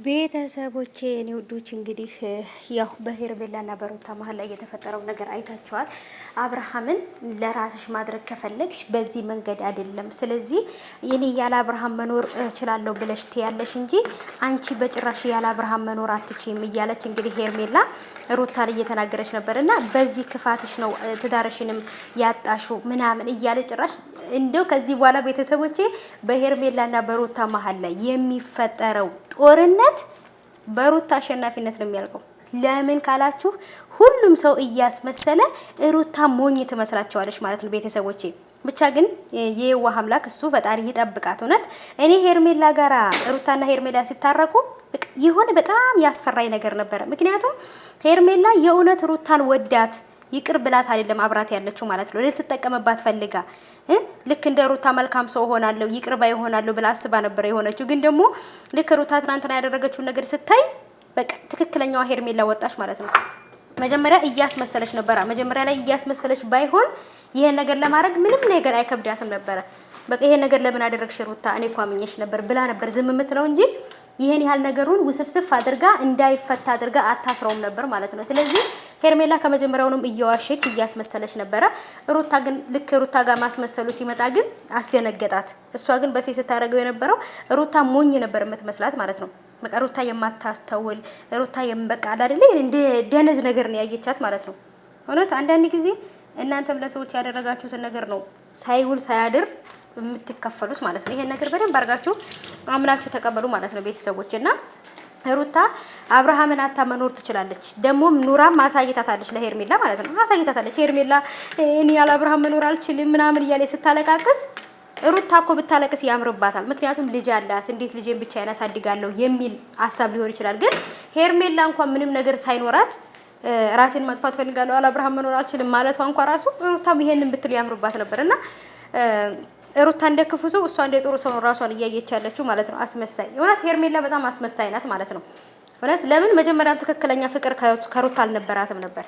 ቤተሰቦቼ እኔ ውዶች እንግዲህ ያው በሄርሜላና በሩታ መሀል ላይ የተፈጠረው ነገር አይታችኋል። አብርሃምን ለራስሽ ማድረግ ከፈለግሽ በዚህ መንገድ አይደለም። ስለዚህ የኔ ያለ አብርሃም መኖር እችላለሁ ብለሽ ትያለሽ እንጂ አንቺ በጭራሽ ያለ አብርሃም መኖር አትችይም እያለች እንግዲህ ሄርሜላ ሩታ ላይ እየተናገረች ነበር። እና በዚህ ክፋትሽ ነው ትዳርሽንም ያጣሹ ምናምን እያለ ጭራሽ እንደው ከዚህ በኋላ ቤተሰቦቼ በሄርሜላና በሩታ መሀል ላይ የሚፈጠረው ጦርነት በሩታ አሸናፊነት ነው የሚያልቀው። ለምን ካላችሁ ሁሉም ሰው እያስመሰለ ሩታ ሞኝ ትመስላቸዋለች ማለት ነው ቤተሰቦቼ። ብቻ ግን የዋህ አምላክ እሱ ፈጣሪ ይጠብቃት። እውነት እኔ ሄርሜላ ጋራ ሩታና ሄርሜላ ሲታረቁ የሆነ በጣም ያስፈራኝ ነገር ነበረ። ምክንያቱም ሄርሜላ የእውነት ሩታን ወዳት ይቅር ብላት አይደለም አብራት ያለችው ማለት ነው። ልትጠቀምባት ፈልጋ ልክ እንደ ሩታ መልካም ሰው ሆናለሁ ይቅር ባይ ሆናለሁ ብላ አስባ ነበር የሆነችው። ግን ደግሞ ልክ ሩታ ትናንትና ያደረገችውን ነገር ስታይ በቃ ትክክለኛዋ ሄርሜላ ወጣች ማለት ነው። መጀመሪያ እያስመሰለች ነበር። መጀመሪያ ላይ እያስመሰለች ባይሆን ይሄን ነገር ለማድረግ ምንም ነገር አይከብዳትም ነበር። በቃ ይሄን ነገር ለምን አደረግሽ ሩታ እኔ እኮ አምኜሽ ነበር ብላ ነበር ዝም የምትለው እንጂ ይሄን ያህል ነገሩን ውስፍስፍ አድርጋ እንዳይፈታ አድርጋ አታስረውም ነበር ማለት ነው። ስለዚህ ሄርሜላ ከመጀመሪያውንም እየዋሸች እያስመሰለች ነበረ። ሩታ ግን ልክ ሩታ ጋር ማስመሰሉ ሲመጣ ግን አስደነገጣት። እሷ ግን በፊት ስታደርገው የነበረው ሩታ ሞኝ ነበር የምትመስላት ማለት ነው። በቃ ሩታ የማታስተውል ሩታ በቃ አይደለ እንደ ደነዝ ነገር ነው ያየቻት ማለት ነው። እውነት አንዳንድ ጊዜ እናንተም ለሰዎች ያደረጋችሁትን ነገር ነው ሳይውል ሳያድር የምትከፈሉት ማለት ነው። ይሄን ነገር በደንብ አድርጋችሁ አምናችሁ ተቀበሉ ማለት ነው ቤተሰቦች። እና ሩታ አብርሃምን አታ መኖር ትችላለች። ደግሞ ኑራ ማሳይታታለች ለሄርሜላ ማለት ነው። ማሳይታታለች ሄርሜላ እኔ ያለ አብርሃም መኖር አልችልም ምናምን እያለ ስታለቃቅስ ሩታ እኮ ብታለቅስ ያምርባታል። ምክንያቱም ልጅ አላት። እንዴት ልጄን ብቻዬን አሳድጋለሁ የሚል ሀሳብ ሊሆን ይችላል። ግን ሄርሜላ እንኳን ምንም ነገር ሳይኖራት ራሴን ማጥፋት ፈልጋለሁ ያለ አብርሃም መኖር አልችልም ማለቷ እንኳን ራሱ ሩታም ይሄንን ብትል ያምርባት ነበርና ሩታ እንደ ክፉ ሰው እሷ እንደ ጥሩ ሰው ራሷን እያየች ያለችው ማለት ነው። አስመሳይ እውነት ሄርሜላ በጣም አስመሳይ ናት ማለት ነው። እውነት ለምን መጀመሪያም ትክክለኛ ፍቅር ከሩታ አልነበራትም ነበር።